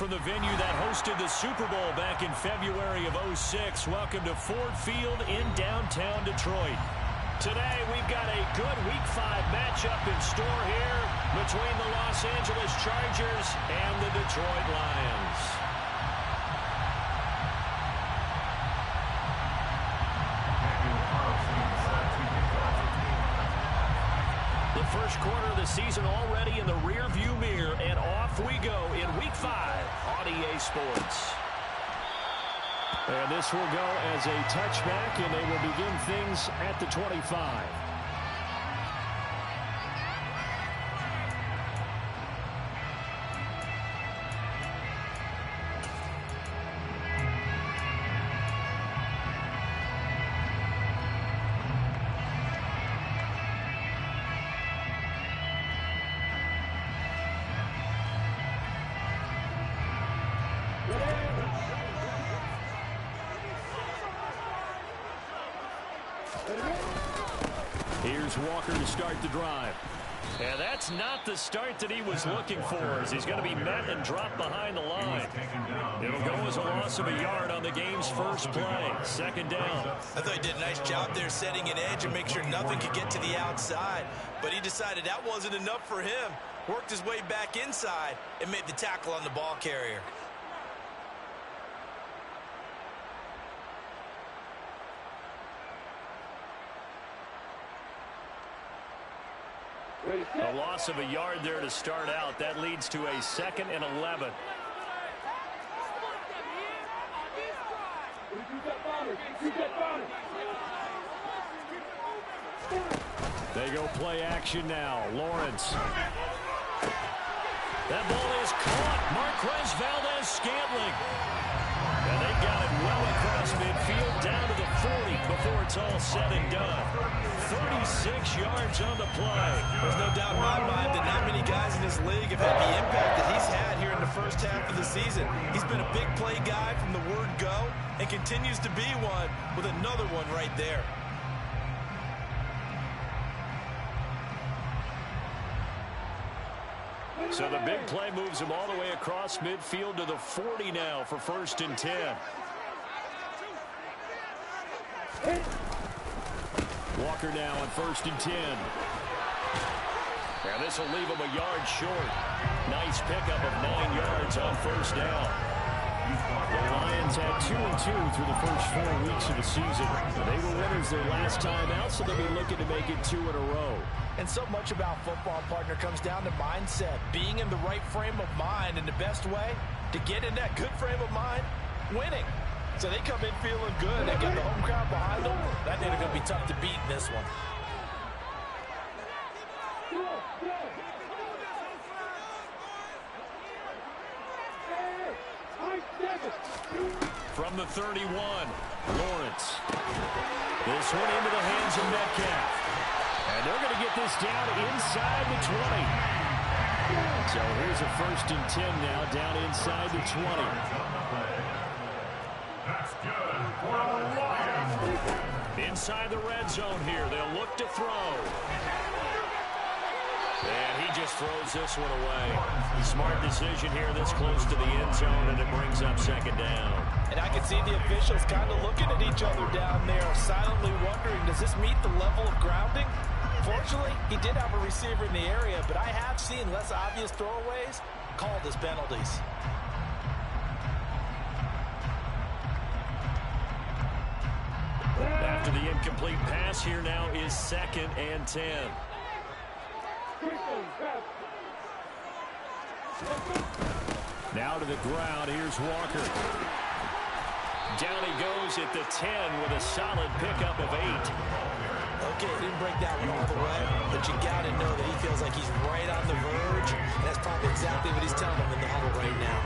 from the venue that hosted the Super Bowl back in February of '06. Welcome to Ford Field in downtown Detroit. Today, we've got a good Week 5 matchup in store here between the Los Angeles Chargers and the Detroit Lions. The first quarter of the season already in the rear-view mirror, and off we go in Week 5 on EA Sports. And this will go as a touchback, and they will begin things at the 25. Here's Walker to start the drive. And that's not the start that he was looking for, as he's going to be met and dropped behind the line. It'll go as a loss of a yard on the game's first play. Second down. I thought he did a nice job there setting an edge and make sure nothing could get to the outside. But he decided that wasn't enough for him. Worked his way back inside and made the tackle on the ball carrier. A loss of a yard there to start out. That leads to a 2nd and 11. They go play action now. Lawrence. That ball is caught. Marquez Valdes-Scantling. And they got it well across midfield down to the 40 before it's all said and done. 36 yards on the play. There's no doubt in my mind that not many guys in this league have had the impact that he's had here in the first half of the season. He's been a big play guy from the word go and continues to be one with another one right there. So the big play moves him all the way across midfield to the 40 now for 1st and 10. Walker now on 1st and 10. And this will leave him a yard short. Nice pickup of 9 yards on 1st down. The Lions had 2-2 through the first 4 weeks of the season. They were winners their last time out, so they'll be looking to make it 2 in a row. And so much about football, partner, comes down to mindset. Being in the right frame of mind, and the best way to get in that good frame of mind, winning. So they come in feeling good. They got the home crowd behind them. That thing is going to be tough to beat in this one. From the 31, Lawrence. This one into the hands of Metcalf. And they're going to get this down inside the 20. So here's a 1st and 10 now, down inside the 20. That's good for the Lions. Inside the red zone here. They'll look to throw. And he just throws this one away. Smart decision here this close to the end zone, and it brings up 2nd down. And I can see the officials kind of looking at each other down there, silently wondering, does this meet the level of grounding? Fortunately, he did have a receiver in the area, but I have seen less obvious throwaways called as penalties. After the incomplete pass, here now is 2nd and 10. Now to the ground. Here's Walker. Down he goes at the 10 with a solid pickup of 8. Okay, didn't break that one all the way, but you got to know that he feels like he's right on the verge, and that's probably exactly what he's telling him in the huddle right now.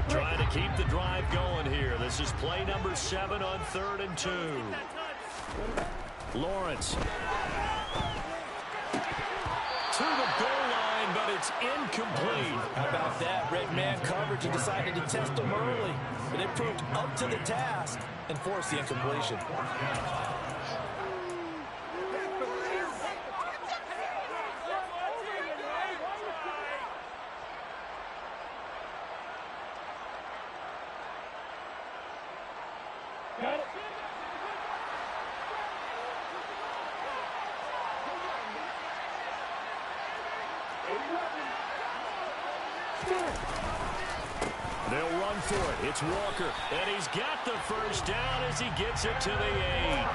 Trying to keep the drive going here. This is play number 7 on 3rd and 2. Lawrence. To the goal line, but it's incomplete. How about that? Red man coverage and decided to test him early. But they proved up to the task and forced the incompletion. They'll run for it. It's Walker. And he's got the first down as he gets it to the 8.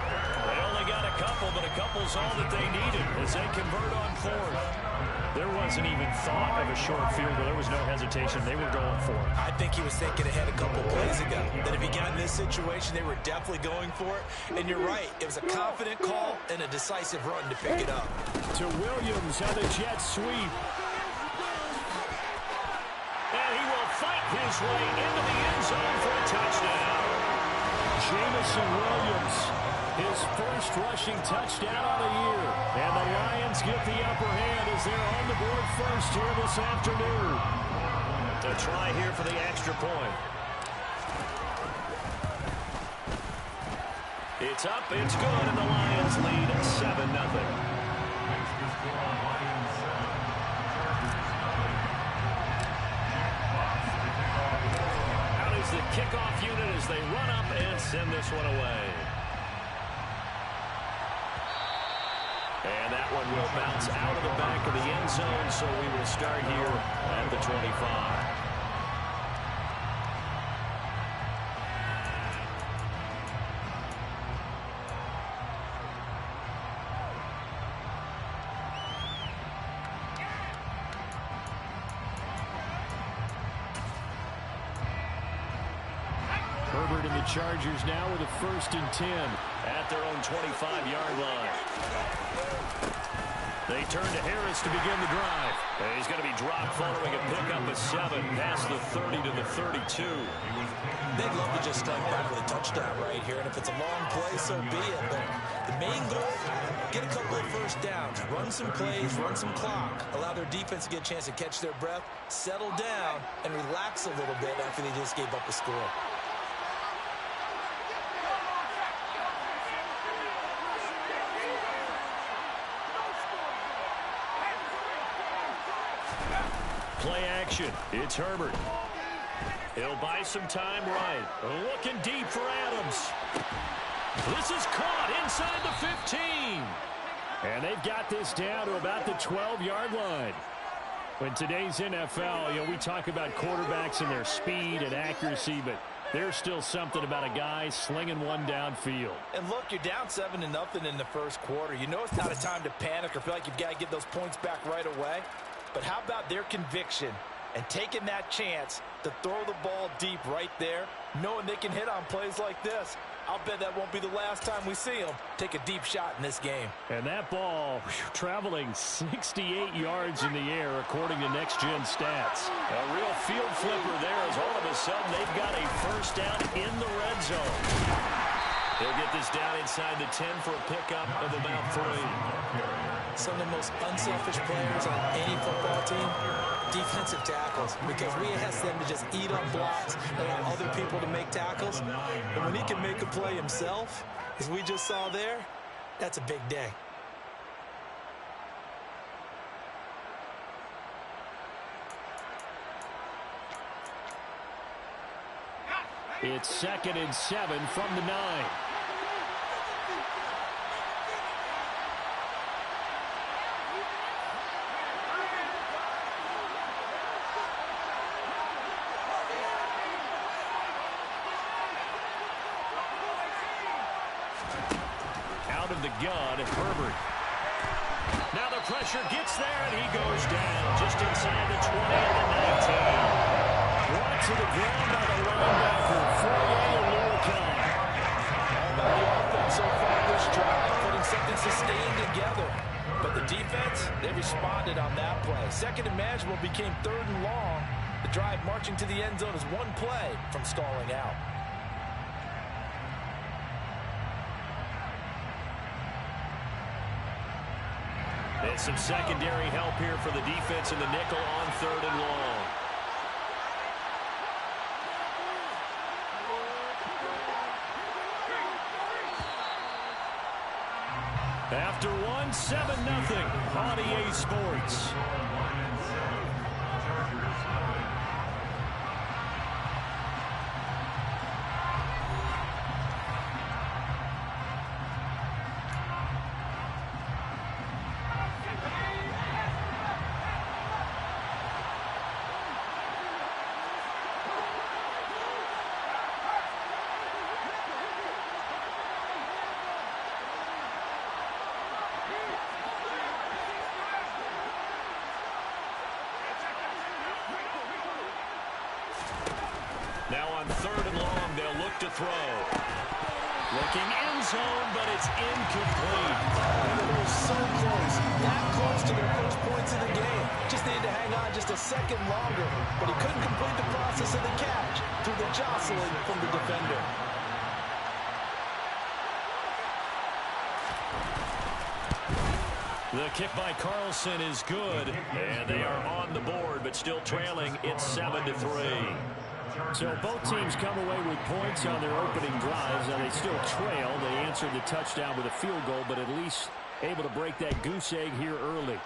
They only got a couple, but a couple's all that they needed as they convert on 4th. There wasn't even thought of a short field goal. There was no hesitation. They were going for it. I think he was thinking ahead a couple plays ago that if he got in this situation, they were definitely going for it. And you're right. It was a confident call and a decisive run to pick it up. To Williams on the jet sweep. And he will fight his way into the end zone for a touchdown. Jamison Williams, his first rushing touchdown of the year. And the Lions get the upper hand as they're on the board first here this afternoon. A try here for the extra point. It's up, it's good, and the Lions lead at 7-0. The kickoff unit as they run up and send this one away. And that one will bounce out of the back of the end zone, so we will start here at the 25. Herbert and the Chargers now with a 1st and 10 at their own 25-yard line. They turn to Harris to begin the drive. And he's going to be dropped following a pickup of 7 past the 30 to the 32. They'd love to just strike back with a touchdown right here, and if it's a long play, so be it. But the main goal, get a couple of first downs, run some plays, run some clock, allow their defense to get a chance to catch their breath, settle down, and relax a little bit after they just gave up a score. Play action. It's Herbert. He'll buy some time right. Looking deep for Adams. This is caught inside the 15. And they've got this down to about the 12-yard line. In today's NFL, we talk about quarterbacks and their speed and accuracy, but there's still something about a guy slinging one downfield. And look, you're down 7-0 in the first quarter. You know it's not a time to panic or feel like you've got to get those points back right away. But how about their conviction and taking that chance to throw the ball deep right there, knowing they can hit on plays like this? I'll bet that won't be the last time we see them take a deep shot in this game. And that ball traveling 68 yards in the air, according to Next Gen Stats. A real field flipper there as all of a sudden they've got a first down in the red zone. They'll get this down inside the 10 for a pickup of about 3. Some of the most unselfish players on any football team, defensive tackles, because we ask them to just eat up blocks and allow other people to make tackles. And when he can make a play himself, as we just saw there, that's a big day. It's 2nd and 7 from the 9. Out of the gun, Herbert. Now the pressure gets there, and he goes down just inside the 20 and the 19. Brought to the ground by the linebacker, Fourier Luricon. All about the offense so far this drive, putting something sustained together. But the defense, they responded on that play. Second and manageable became 3rd and long. The drive marching to the end zone is one play from stalling out. And some secondary help here for the defense in the nickel on 3rd and long. After one, 7-0 on EA Sports. Now on 3rd and long, they'll look to throw. Looking end zone, but it's incomplete. They were so close, that close to their first points of the game. Just needed to hang on just a second longer, but he couldn't complete the process of the catch through the jostling from the defender. The kick by Carlson is good, and they are on the board, but still trailing. It's 7-3. So both teams come away with points on their opening drives. Now they still trail. They answered the touchdown with a field goal, but at least able to break that goose egg here early.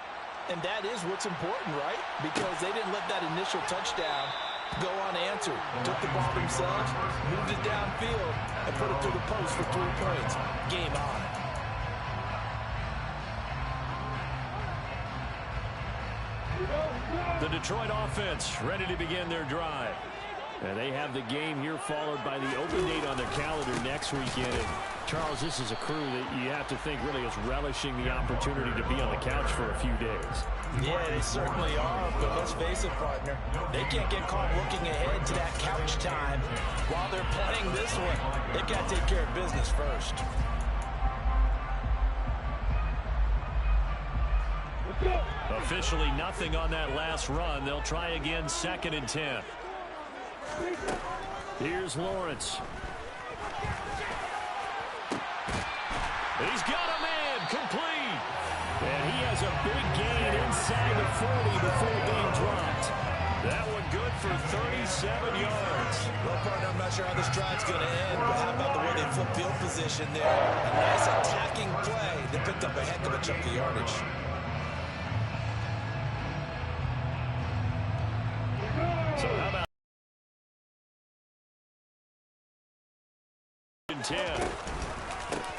And that is what's important, right? Because they didn't let that initial touchdown go unanswered. Took the ball themselves, moved it downfield, and put it through the post for 3 points. Game on. The Detroit offense ready to begin their drive. And they have the game here followed by the open date on their calendar next weekend. And Charles, this is a crew that you have to think really is relishing the opportunity to be on the couch for a few days. Yeah, they certainly are, but let's face it, partner. They can't get caught looking ahead to that couch time while they're playing this one. They've got to take care of business first. Officially nothing on that last run. They'll try again, 2nd and 10. Here's Lawrence. He's got a man, complete. And he has a big gain inside the 40 before being dropped. That one good for 37 yards. Well, partner, I'm not sure how this drive's going to end, but how about the way they flip field position there? A nice attacking play that picked up a heck of a chunk of yardage. So how about 10?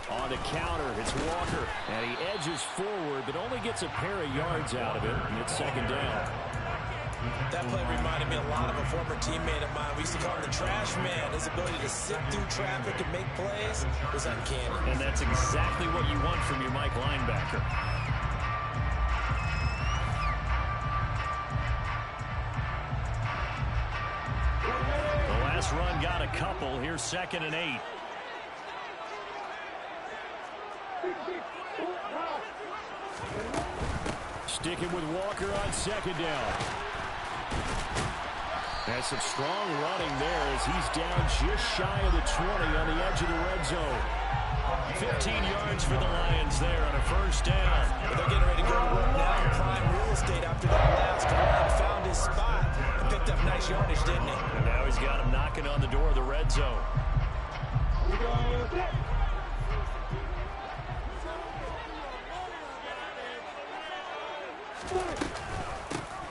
On the counter, it's Walker, and he edges forward, but only gets a pair of yards out of it, and it's 2nd down. That play reminded me a lot of a former teammate of mine. We used to call him the trash man. His ability to sit through traffic and make plays was uncanny. And that's exactly what you want from your Mike linebacker. The last run got a couple. Here's 2nd and 8. Sticking with Walker on 2nd down. That's some strong running there as he's down just shy of the 20 on the edge of the red zone. 15 yards for the Lions there on a 1st down. Well, they're getting ready to go to work now. Prime real estate after that last run. Found his spot and picked up nice yardage, didn't he? And now he's got him knocking on the door of the red zone.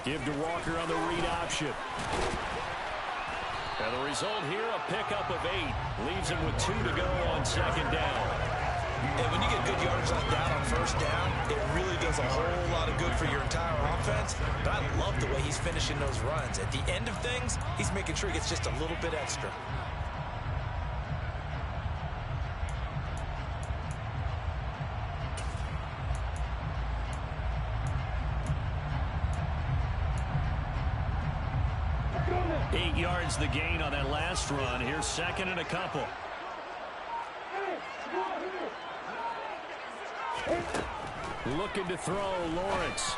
Give to Walker on the read option. And the result here, a pickup of 8. Leaves him with 2 to go on 2nd down. And when you get good yardage like that on 1st down, it really does a whole lot of good for your entire offense. But I love the way he's finishing those runs. At the end of things, he's making sure he gets just a little bit extra. The gain on that last run. Here's 2nd and a couple. Looking to throw, Lawrence.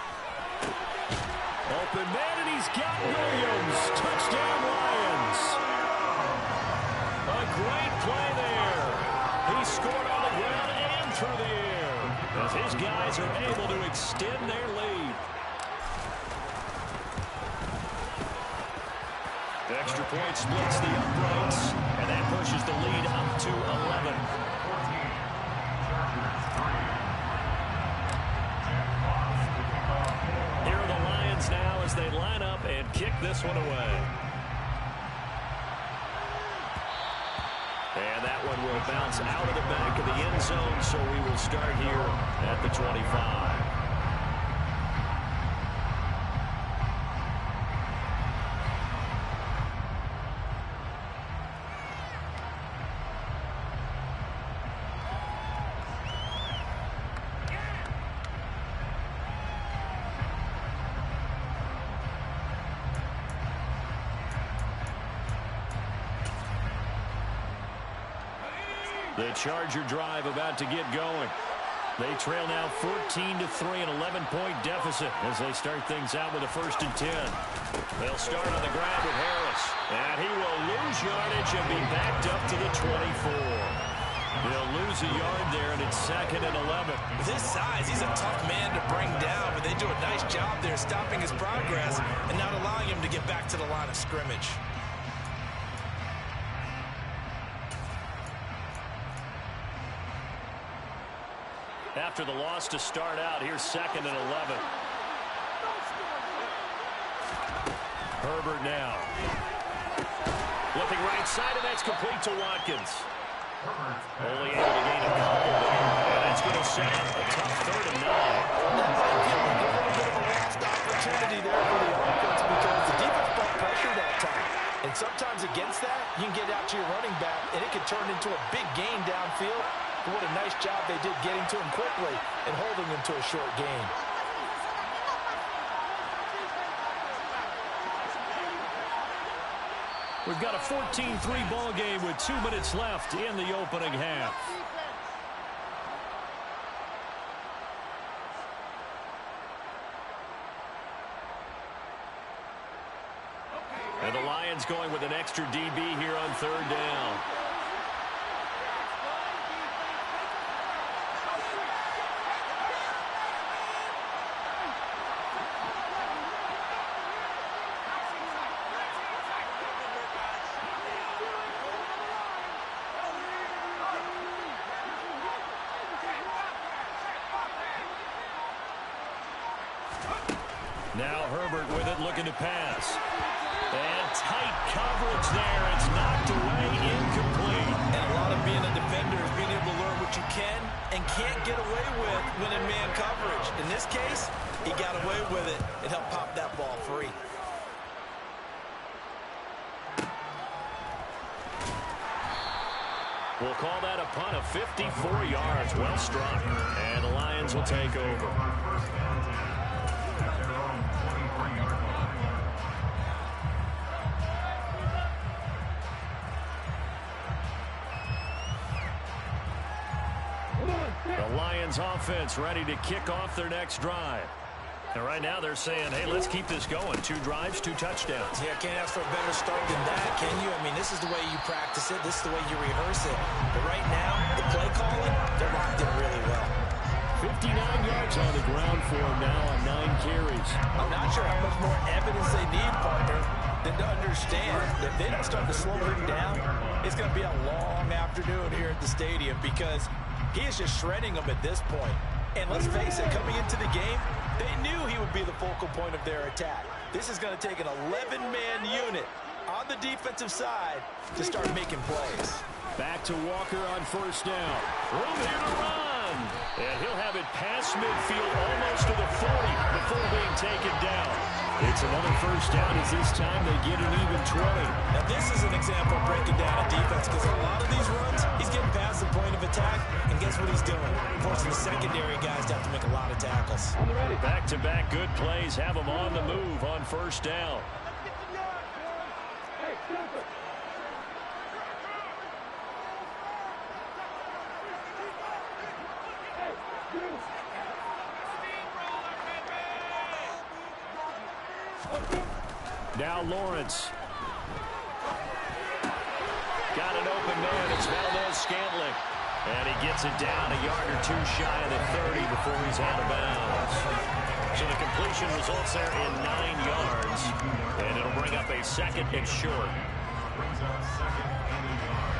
Open man, and he's got Williams. Touchdown, Lions. A great play there. He scored on the ground and one through the air as his guys are able to extend their lead. The extra point splits the uprights, and that pushes the lead up to 11. Here are the Lions now as they line up and kick this one away. And that one will bounce out of the back of the end zone, so we will start here at the 25. The Charger drive about to get going. They trail now 14-3, an 11-point deficit as they start things out with a 1st and 10. They'll start on the ground with Harris, and he will lose yardage and be backed up to the 24. They'll lose a yard there, and it's 2nd and 11. With his size, he's a tough man to bring down, but they do a nice job there stopping his progress and not allowing him to get back to the line of scrimmage. After the loss to start out, here's 2nd and 11. Herbert now. Looking right side, and that's complete to Watkins. Only able to gain a couple there, and that's going to set up a tough 3rd and 9. That might feel like a little bit of a lost opportunity there for the offense because the defense brought pressure that time. And sometimes against that, you can get out to your running back, and it can turn into a big gain downfield. What a nice job they did getting to him quickly and holding him to a short gain. We've got a 14-3 ball game with 2 minutes left in the opening half. And the Lions going with an extra DB here on 3rd down. Now Herbert with it, looking to pass. And tight coverage there. It's knocked away, incomplete. And a lot of being a defender is being able to learn what you can and can't get away with when in man coverage. In this case, he got away with it and helped pop that ball free. We'll call that a punt of 54 yards. Well struck. And the Lions will take over. The Lions offense ready to kick off their next drive. And right now they're saying, hey, let's keep this going. 2 drives, 2 touchdowns. Yeah, can't ask for a better start than that, can you? I mean, this is the way you practice it. This is the way you rehearse it. But right now, the play calling, they're locked in really well. 59 yards on the ground for him now on 9 carries. I'm not sure how much more evidence they need, partner, than to understand that if they don't start to slow him down, it's going to be a long afternoon here at the stadium because he is just shredding them at this point. And let's face it, coming into the game, they knew he would be the focal point of their attack. This is going to take an 11-man unit on the defensive side to start making plays. Back to Walker on 1st down. Room here to run. And he'll have it past midfield almost to the 40 before being taken down. It's another 1st down as this time they get an even 20. Now this is an example of breaking down a defense because a lot of these runs, he's getting past the point of attack, and guess what he's doing? Forcing the secondary guys to have to make a lot of tackles. Back-to-back good plays have them on the move on 1st down. Now Lawrence. Got an open man. It's Valdez Scantling. And he gets it down a yard or two shy of the 30 before he's out of bounds. So the completion results there in 9 yards. And it'll bring up a second and short. Brings up second and a yard.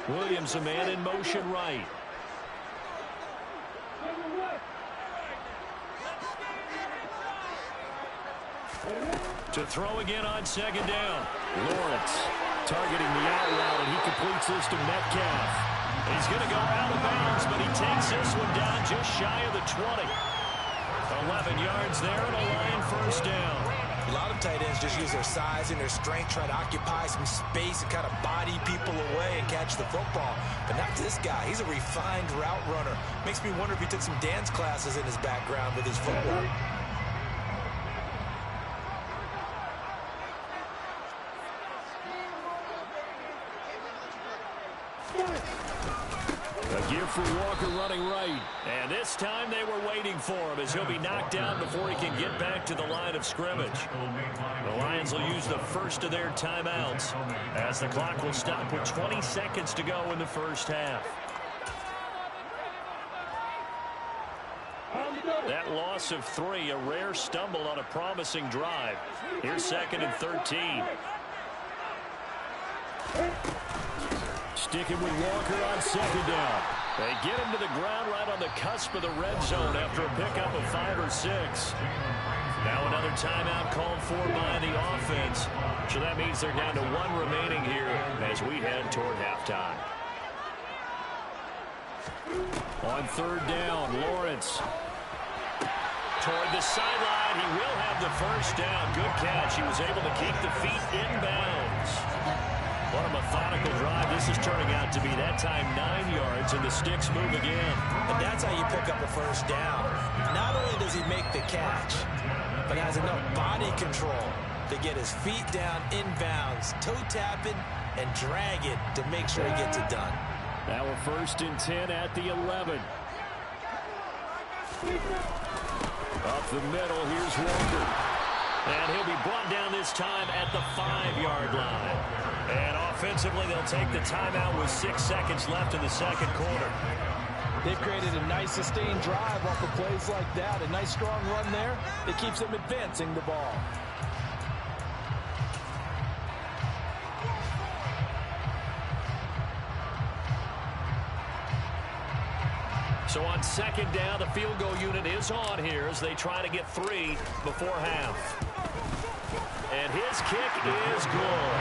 Williams, a man in motion right. To throw again on second down. Lawrence targeting the out route, and he completes this to Metcalf. He's going to go out of bounds, but he takes this one down just shy of the 20. 11 yards there and a Lion first down. A lot of tight ends just use their size and their strength, try to occupy some space and kind of body people away and catch the football. But not this guy. He's a refined route runner. Makes me wonder if he took some dance classes in his background with his footwork. A give for Walker running right. And this time they were waiting for him as he'll be knocked down before he can get back to the line of scrimmage. The Lions will use the first of their timeouts as the clock will stop with 20 seconds to go in the first half. That loss of 3, a rare stumble on a promising drive. Here's second and 13. Sticking with Walker on second down. They get him to the ground right on the cusp of the red zone after a pickup of 5 or 6. Now another timeout called for by the offense. So that means they're down to 1 remaining here as we head toward halftime. On third down, Lawrence toward the sideline. He will have the first down. Good catch. He was able to keep the feet inbounds. What a methodical drive. This is turning out to be that time 9 yards, and the sticks move again. And that's how you pick up a first down. Not only does he make the catch, but has enough body control to get his feet down inbounds, toe tapping, and drag it to make sure he gets it done. Now a first and 10 at the 11. Up the middle, here's Walker. And he'll be brought down this time at the 5-yard line. And offensively, they'll take the timeout with 6 seconds left in the second quarter. They've created a nice sustained drive off of plays like that. A nice strong run there that keeps them advancing the ball. So on second down, the field goal unit is on here as they try to get 3 before half. And his kick is good.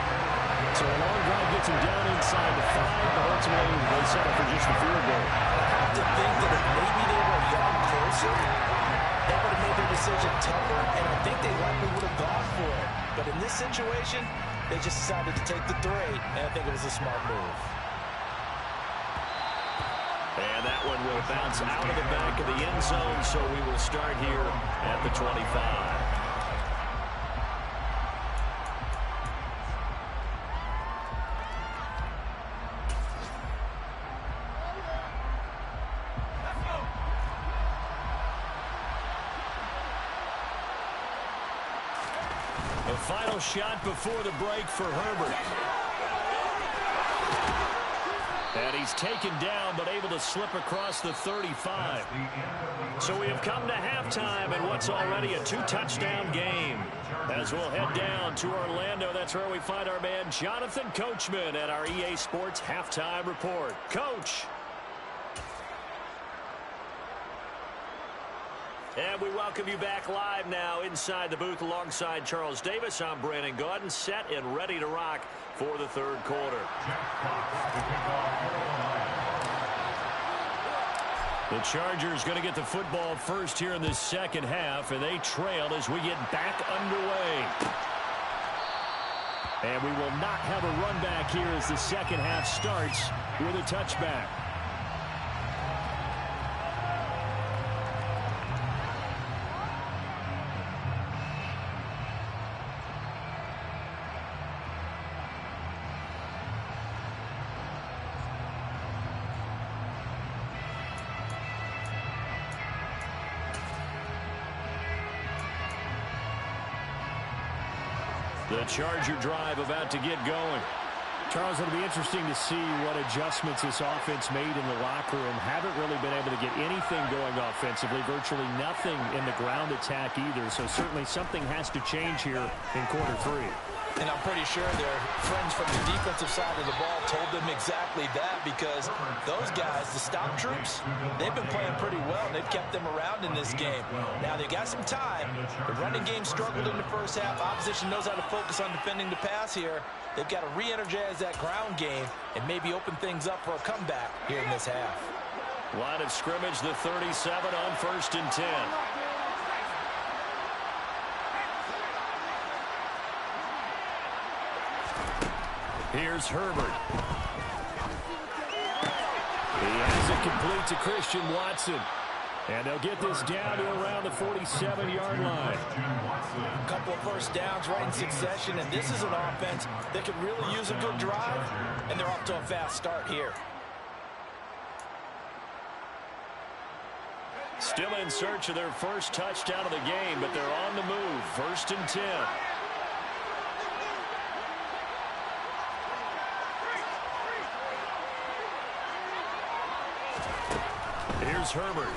So a long drive gets him down inside the 5, but ultimately they settle for just a field goal. I have to think that if maybe they were a yard closer, they would have made their decision tougher, and I think they likely would have gone for it. But in this situation, they just decided to take the 3, and I think it was a smart move. And that one will bounce out of the back of the end zone, so we will start here at the 25. The final shot before the break for Herbert. And he's taken down, but able to slip across the 35. So we have come to halftime in what's already a 2-touchdown game. As we'll head down to Orlando, that's where we find our man Jonathan Coachman at our EA Sports Halftime Report. Coach. And we welcome you back live now inside the booth alongside Charles Davis. I'm Brandon Gaudin, set and ready to rock for the third quarter. The Chargers going to get the football first here in the second half, and they trail as we get back underway. And we will not have a run back here as the second half starts with a touchback. The Charger drive about to get going. Charles, it'll be interesting to see what adjustments this offense made in the locker room. Haven't really been able to get anything going offensively, virtually nothing in the ground attack either. So certainly something has to change here in quarter three. And I'm pretty sure their friends from the defensive side of the ball told them exactly that, because those guys, the stop troops, they've been playing pretty well, and they've kept them around in this game. Now, they've got some time. The running game struggled in the first half. Opposition knows how to focus on defending the pass here. They've got to re-energize that ground game and maybe open things up for a comeback here in this half. Line of scrimmage, the 37 on 1st and 10. Here's Herbert. He has it complete to Christian Watson. And they'll get this down to around the 47-yard line. A couple of first downs right in succession, and this is an offense that could really use a good drive, and they're off to a fast start here. Still in search of their first touchdown of the game, but they're on the move. 1st and 10. Here's Herbert.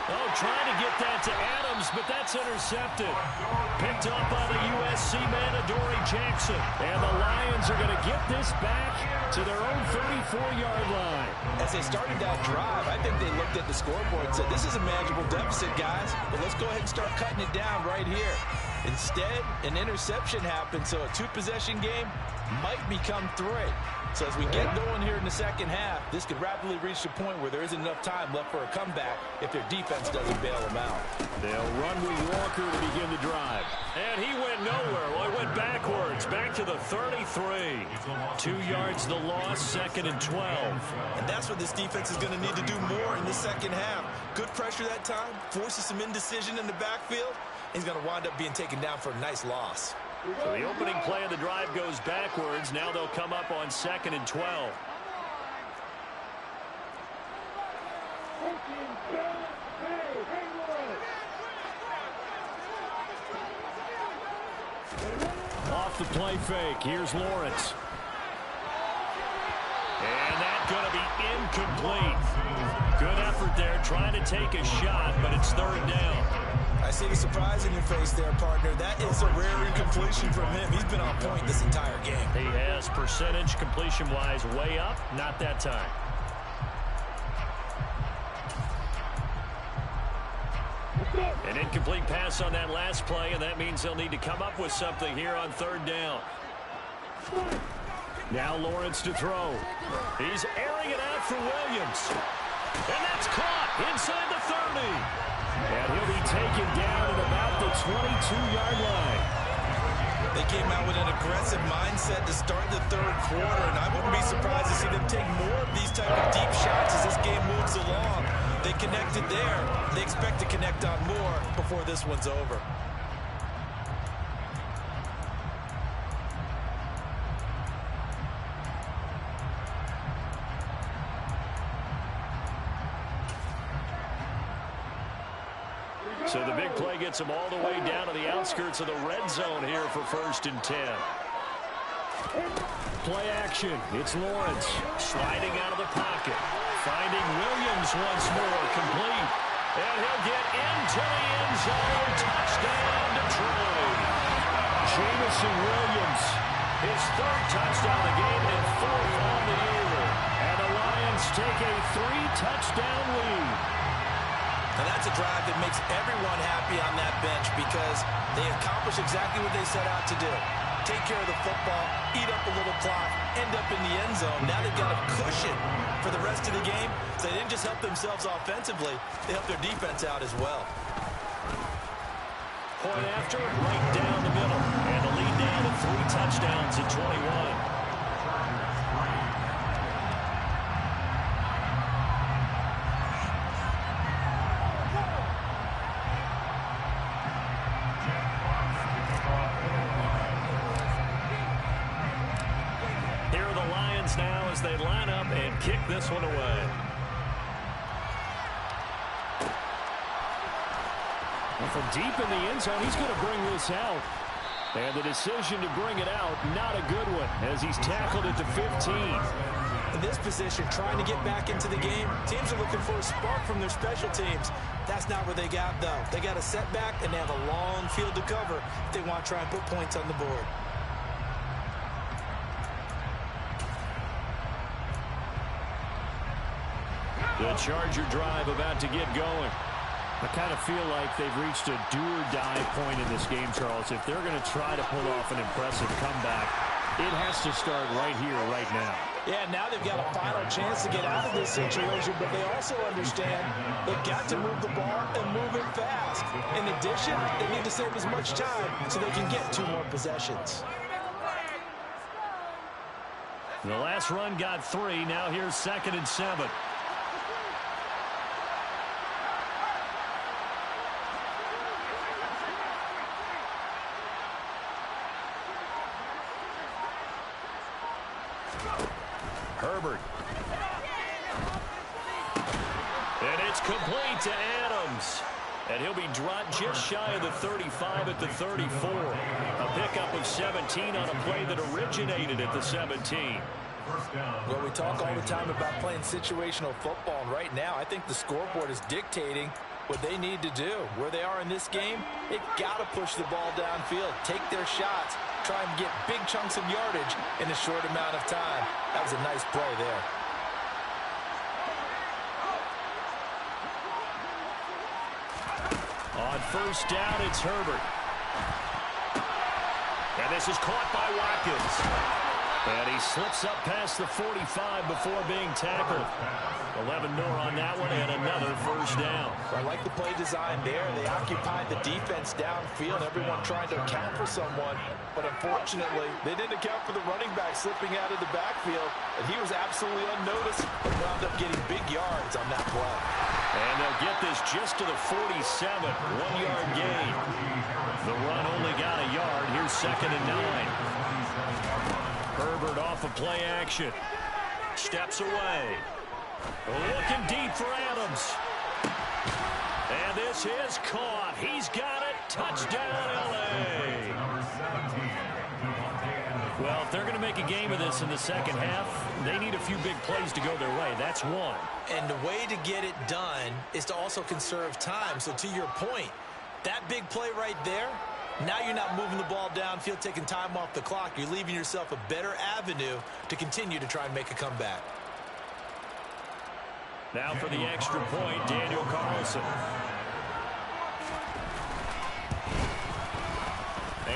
Oh, trying to get that to Adams, but that's intercepted. Picked up by the USC man, Adoree Jackson. And the Lions are going to get this back to their own 34-yard line. As they started that drive, I think they looked at the scoreboard and said, this is a manageable deficit, guys, but let's go ahead and start cutting it down right here. Instead, an interception happened, so a two-possession game might become three. So as we get going here in the second half, this could rapidly reach the point where there isn't enough time left for a comeback if their defense doesn't bail them out. They'll run with Walker to begin the drive. And he went nowhere. Well, he went backwards, back to the 33. 2 yards the loss, 2nd and 12. And that's what this defense is going to need to do more in the second half. Good pressure that time, forces some indecision in the backfield. He's going to wind up being taken down for a nice loss. So the opening play of the drive goes backwards. Now they'll come up on 2nd and 12. Off the play fake. Here's Lawrence. And that's going to be incomplete. Good effort there, trying to take a shot, but it's 3rd down. I see the surprise in your face there, partner. That is a rare incompletion from him. He's been on point this entire game. He has percentage completion-wise way up, not that time. An incomplete pass on that last play, and that means they'll need to come up with something here on 3rd down. Now Lawrence to throw. He's airing it out for Williams. And that's caught inside the 30. And he'll be taken down at about the 22-yard line. They came out with an aggressive mindset to start the 3rd quarter, and I wouldn't be surprised to see them take more of these type of deep shots as this game moves along. They connected there. They expect to connect on more before this one's over. So the big play gets them all the way down to the outskirts of the red zone here for 1st and 10. Play action. It's Lawrence sliding out of the pocket. Finding Williams once more. Complete. And he'll get into the end zone. Touchdown, Detroit. Jamison Williams. His 3rd touchdown of the game and 4th on the year. And the Lions take a 3-touchdown lead. And that's a drive that makes everyone happy on that bench because they accomplish exactly what they set out to do. Take care of the football, eat up a little clock, end up in the end zone. Now they've got a cushion for the rest of the game. So they didn't just help themselves offensively, they helped their defense out as well. Point after, right down the middle. And the lead down to 3 touchdowns at 21. Now as they line up and kick this one away. from deep in the end zone, he's going to bring this out. And the decision to bring it out, not a good one, as he's tackled at the 15. In this position, trying to get back into the game, teams are looking for a spark from their special teams. That's not what they got, though. They got a setback, and they have a long field to cover if they want to try and put points on the board. The Charger drive about to get going. I kind of feel like they've reached a do-or-die point in this game, Charles. If they're going to try to pull off an impressive comeback, it has to start right here, right now. Yeah, now they've got a final chance to get out of this situation, but they also understand they've got to move the ball and move it fast. In addition, they need to save as much time so they can get 2 more possessions. The last run got 3. Now here's 2nd and 7. Herbert. And it's complete to Adams. And he'll be dropped just shy of the 35 at the 34. A pickup of 17 on a play that originated at the 17. Well, we talk all the time about playing situational football, and right now I think the scoreboard is dictating what they need to do. Where they are in this game, they've got to push the ball downfield, take their shots, try and get big chunks of yardage in a short amount of time. That was a nice play there. On 1st down, it's Herbert. And this is caught by Watkins. And he slips up past the 45 before being tackled. 11 more on that one, and another 1st down. I like the play design there. They occupied the defense downfield, everyone trying to account for someone. But unfortunately, they didn't account for the running back slipping out of the backfield. And he was absolutely unnoticed and wound up getting big yards on that play. And they'll get this just to the 47, 1-yard gain. The run only got a yard. Here's 2nd and 9. Herbert off of play action. Steps away. Looking deep for Adams. And this is caught. He's got it. Touchdown, L.A. Well, if they're going to make a game of this in the second half, they need a few big plays to go their way. That's one. And the way to get it done is to also conserve time. So to your point, that big play right there, now you're not moving the ball downfield, taking time off the clock. You're leaving yourself a better avenue to continue to try and make a comeback. Now for the extra point, Daniel Carlson.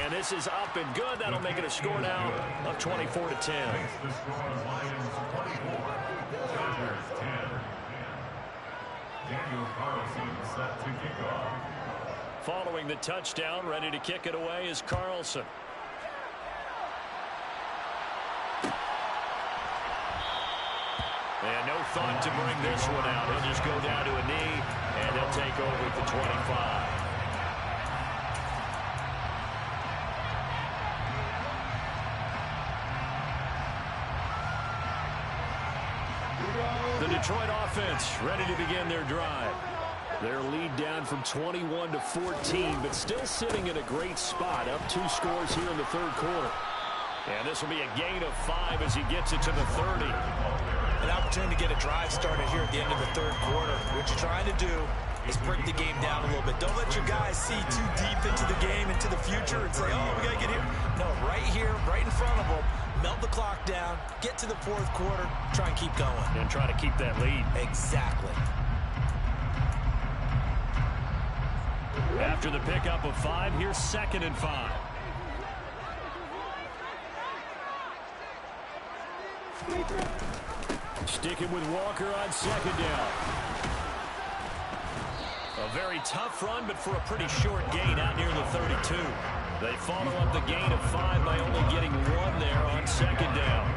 And this is up and good. That'll make it a score now of 24-10. Daniel Carlson set to kick off. Following the touchdown, ready to kick it away is Carlson. And no thought to bring this one out. He'll just go down to a knee, and they'll take over at the 25. The Detroit offense ready to begin their drive. Their lead down from 21 to 14, but still sitting in a great spot, up 2 scores here in the 3rd quarter. And this will be a gain of 5 as he gets it to the 30. An opportunity to get a drive started here at the end of the 3rd quarter. What you're trying to do is break the game down a little bit. Don't let your guys see too deep into the game, into the future, and say, oh, we got to get here. No, right here, right in front of them, melt the clock down, get to the 4th quarter, try and keep going. And try to keep that lead. Exactly. After the pickup of 5, here's 2nd and 5. Sticking with Walker on 2nd down. A very tough run, but for a pretty short gain out near the 32. They follow up the gain of 5 by only getting 1 there on 2nd down.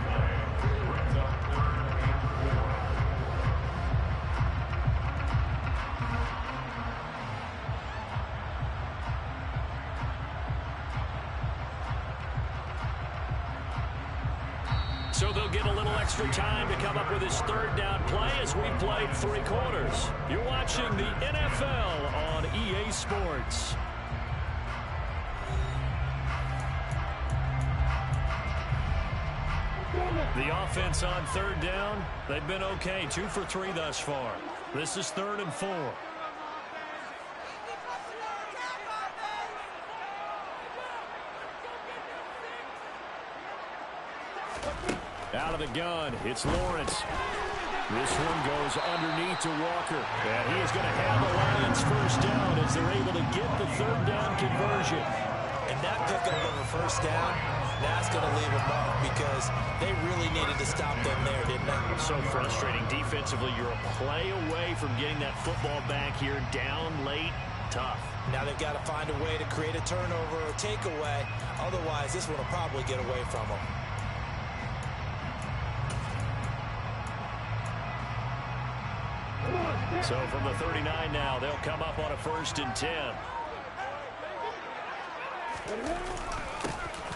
So they'll get a little extra time to come up with his third down play as we've played 3 quarters. You're watching the NFL on EA Sports. The offense on third down, they've been okay. 2 for 3 thus far. This is 3rd and 4. Out of the gun, it's Lawrence. This one goes underneath to Walker. And he is going to have the Lions first down as they're able to get the 3rd down conversion. And that pickup of a first down, that's going to leave a mark because they really needed to stop them there, didn't they? So frustrating. Defensively, you're a play away from getting that football back here down late. Tough. Now they've got to find a way to create a turnover or takeaway. Otherwise, this one will probably get away from them. So from the 39 now, they'll come up on a 1st and 10.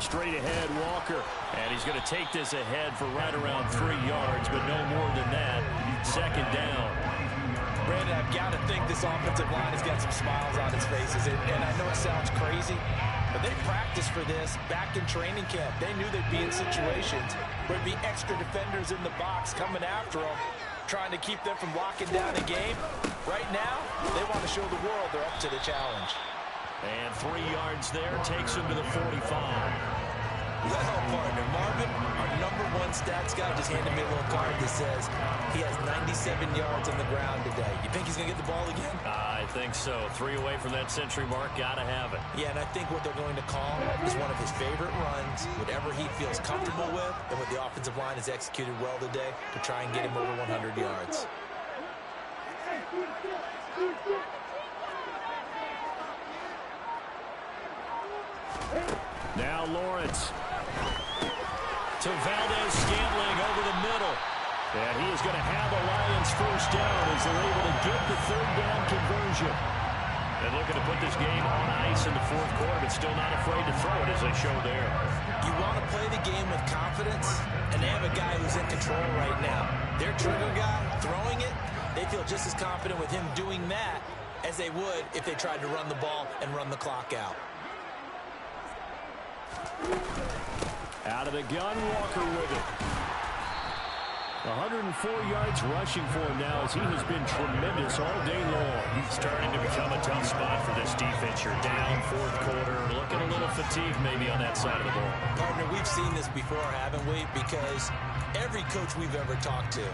Straight ahead, Walker. And he's going to take this ahead for right around 3 yards, but no more than that. 2nd down. Brandon, I've got to think this offensive line has got some smiles on its faces. And I know it sounds crazy, but they practiced for this back in training camp. They knew they'd be in situations where there'd be extra defenders in the box coming after them, trying to keep them from locking down a game. Right now, they want to show the world they're up to the challenge. And 3 yards there takes him to the 45. Well, partner, Marvin, our #1 stats guy, just handed me a little card that says he has 97 yards on the ground today. You think he's going to get the ball again? I think so. 3 away from that century mark. Got to have it. Yeah, and I think what they're going to call is one of his favorite runs, whatever he feels comfortable with, and what the offensive line has executed well today to try and get him over 100 yards. Now Lawrence to Valdez-Scantling over the middle. And he is going to have the Lions first down as they're able to get the 3rd down conversion. And looking to put this game on ice in the 4th quarter, but still not afraid to throw it as they show there. You want to play the game with confidence, and they have a guy who's in control right now. Their trigger guy throwing it, they feel just as confident with him doing that as they would if they tried to run the ball and run the clock out. Out of the gun, Walker with it. 104 yards rushing for him now as he has been tremendous all day long. Starting to become a tough spot for this defense. You're down 4th quarter, looking a little fatigued maybe on that side of the ball. Partner, we've seen this before, haven't we? Because every coach we've ever talked to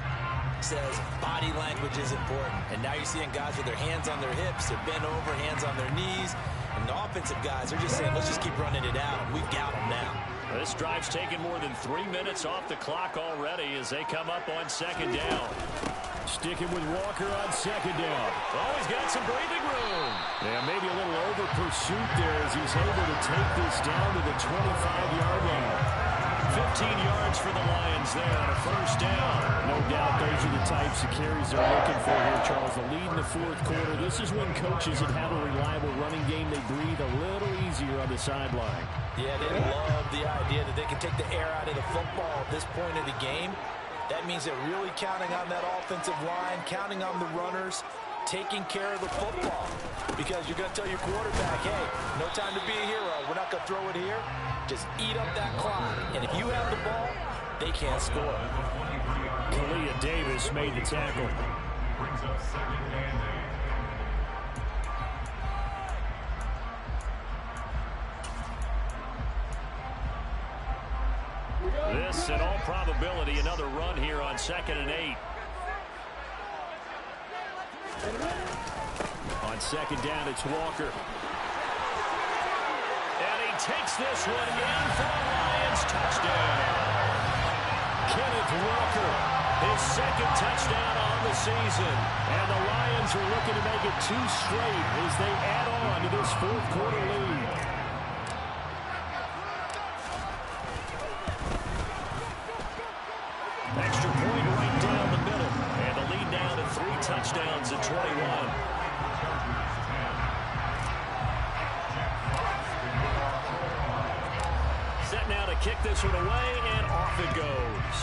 says body language is important. And now you're seeing guys with their hands on their hips, they're bent over, hands on their knees. And the offensive guys are just saying, let's just keep running it out. We've got them now. This drive's taken more than 3 minutes off the clock already as they come up on 2nd down. Sticking with Walker on 2nd down. Oh, he's got some breathing room. Yeah, maybe a little over pursuit there as he's able to take this down to the 25-yard line. 15 yards for the Lions there on a first down. No doubt those are the types of carries they're looking for here, Charles. The lead in the 4th quarter. This is when coaches that have a reliable running game, they breathe a little easier on the sideline. Yeah, they love the idea that they can take the air out of the football at this point of the game. That means they're really counting on that offensive line, counting on the runners, taking care of the football. Because you're going to tell your quarterback, hey, no time to be a hero. We're not going to throw it here. Just eat up that clock. And if you have the ball, they can't score. Kalia Davis made the tackle. Brings up 2nd and 8. This, in all probability, another run here on 2nd and 8. On 2nd down, it's Walker. And he takes this one in for a Lions touchdown. Kenneth Walker, his 2nd touchdown on the season. And the Lions are looking to make it 2 straight as they add on to this 4th quarter lead. Extra point right down the middle. And the lead down to 3 touchdowns at 21. Set now to kick this one away, and off it goes.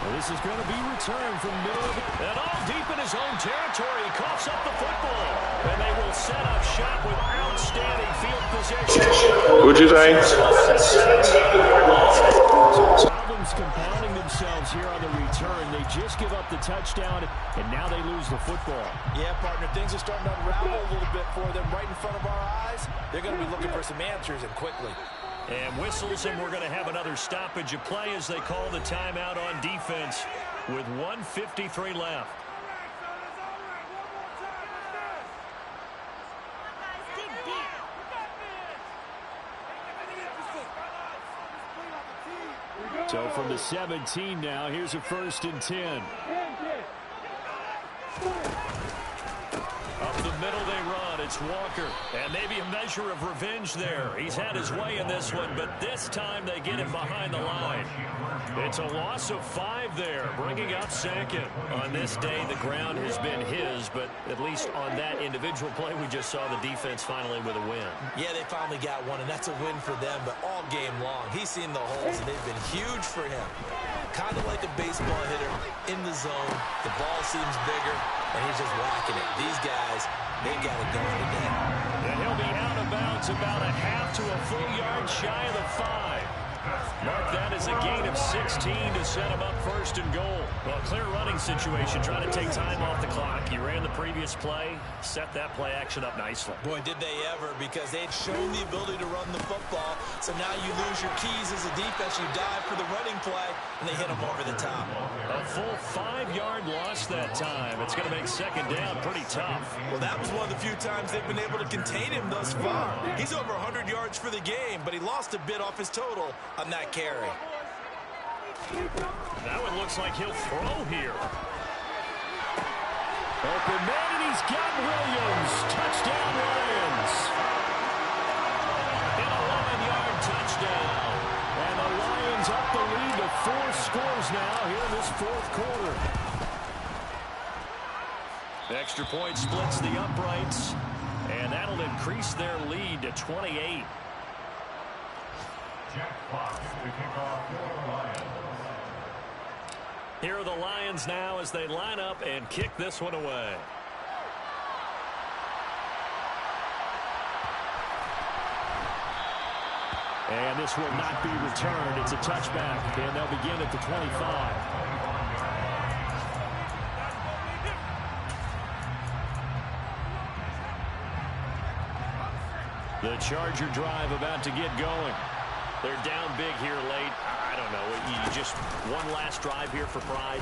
Well, this is going to be returned from middle and all deep in his own territory. He coughs up the football, and they will set up shop with outstanding field position. What'd you say? Problems compounding themselves here on the return. They just give up the touchdown, and now they lose the football. Yeah, partner, things are starting to unravel a little bit for them right in front of our eyes. They're going to be looking for some answers, and quickly. And whistles, and we're going to have another stoppage of play as they call the timeout on defense with 1:53 left. So from the 17 now, here's a 1st and 10. Up the middle they run. It's Walker. And maybe a measure of revenge there. He's had his way in this one, but this time they get him behind the line. It's a loss of 5 there, bringing up 2nd. On this day, the ground has been his, but at least on that individual play, we just saw the defense finally with a win. Yeah, they finally got one, and that's a win for them, but all game long, he's seen the holes, and they've been huge for him. Kind of like a baseball hitter in the zone. The ball seems bigger, and he's just whacking it. These guys, they've got it going today. And he'll be out of bounds about a half to a full yard shy of the 5. Mark that as a gain of 16 to set him up 1st and goal. Well, clear running situation, trying to take time off the clock. He ran the previous play, set that play action up nicely. Boy, did they ever, because they'd shown the ability to run the football. So now you lose your keys as a defense. You dive for the running play, and they hit him over the top. A full 5-yard loss that time. It's going to make 2nd down pretty tough. Well, that was one of the few times they've been able to contain him thus far. He's over 100 yards for the game, but he lost a bit off his total on that carry. That one looks like he'll throw here. Open man, and he's got Williams. Touchdown, Lions. An 11-yard touchdown. And the Lions up the lead to 4 scores now here in this 4th quarter. Extra point splits the uprights, and that'll increase their lead to 28. Jack Fox to kick off for the Lions. Here are the Lions now as they line up and kick this one away. And this will not be returned. It's a touchback, and they'll begin at the 25. The Charger drive about to get going. They're down big here late. I don't know. You just one last drive here for pride.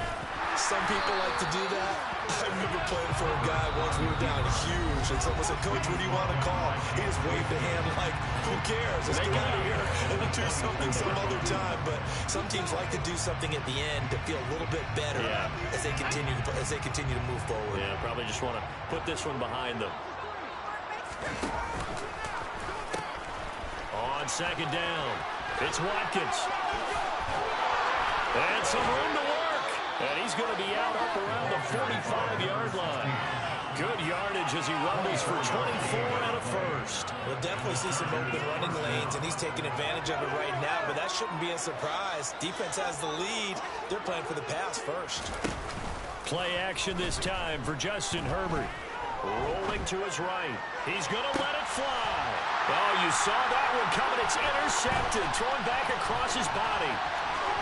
Some people like to do that. I remember playing for a guy once. We were down huge, and someone said, "Coach, what do you want to call?" He just waved a hand like, "Who cares? Let's get out of here and do something some other time." But some teams like to do something at the end to feel a little bit better as they continue to move forward. Yeah, probably just want to put this one behind them. On 2nd down, it's Watkins. And some room to work. And he's going to be out up around the 45-yard line. Good yardage as he rumbles for 24 and a 1st. We'll definitely see some open running lanes, and he's taking advantage of it right now, but that shouldn't be a surprise. Defense has the lead. They're playing for the pass first. Play action this time for Justin Herbert. Rolling to his right. He's going to let it fly. Oh, you saw that one coming. It's intercepted. Thrown back across his body.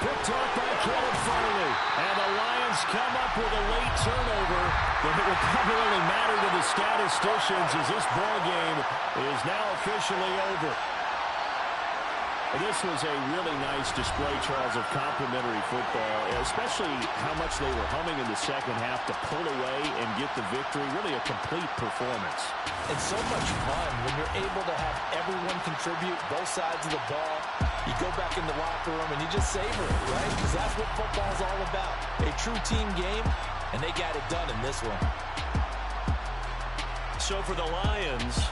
Picked off by Caleb Farley. And the Lions come up with a late turnover. But it will probably only matter to the statisticians as this ball game is now officially over. This was a really nice display, Charles, of complimentary football, especially how much they were humming in the 2nd half to pull away and get the victory. Really a complete performance. It's so much fun when you're able to have everyone contribute, both sides of the ball. You go back in the locker room and you just savor it, right? Because that's what football's all about. A true team game, and they got it done in this one. So for the Lions,